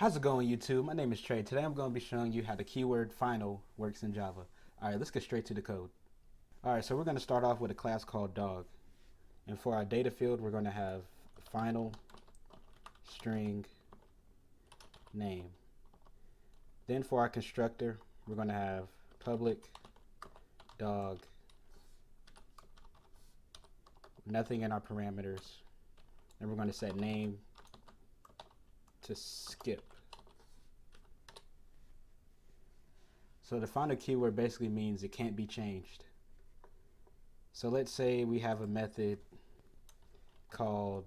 How's it going, YouTube? My name is Trey. Today I'm going to be showing you how the keyword final works in Java. Alright, let's get straight to the code. Alright, so we're going to start off with a class called dog. And for our data field, we're going to have final string name. Then for our constructor, we're going to have public dog, nothing in our parameters. And we're going to set name to skip. So the final keyword basically means it can't be changed. So let's say we have a method called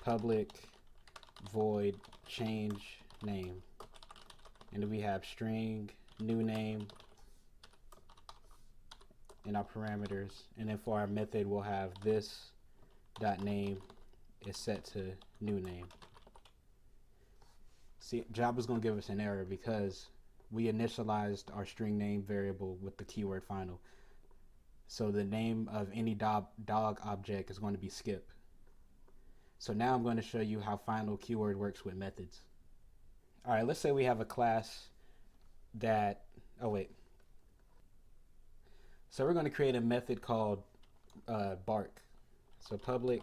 public void change name, and then we have string new name in our parameters, and then for our method we'll have this dot name is set to new name. See, Java's going to give us an error because we initialized our string name variable with the keyword final. So the name of any dog object is going to be skip. So now I'm going to show you how final keyword works with methods. All right, let's say we have a class that, So we're going to create a method called bark. So public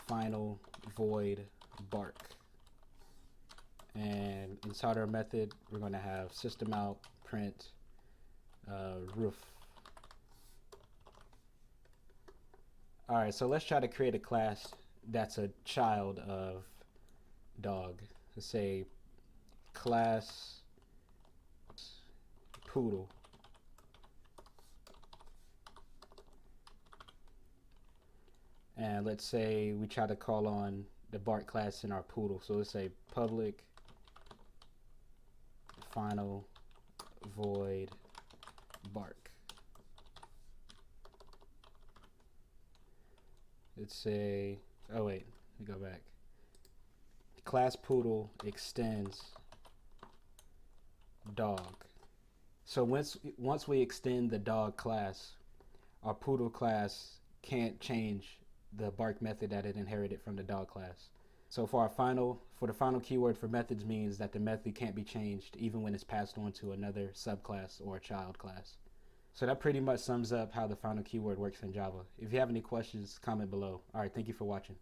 final void bark. And inside our method, we're going to have system out print roof. All right, so let's try to create a class that's a child of dog. Let's say class poodle. And let's say we try to call on the bark class in our poodle. So let's say public final void bark. Let's say, let me go back. Class poodle extends dog. So once we extend the dog class, our poodle class can't change the bark method that it inherited from the dog class. So for the final keyword for methods means that the method can't be changed even when it's passed on to another subclass or a child class. So that pretty much sums up how the final keyword works in Java. If you have any questions, comment below. All right, thank you for watching.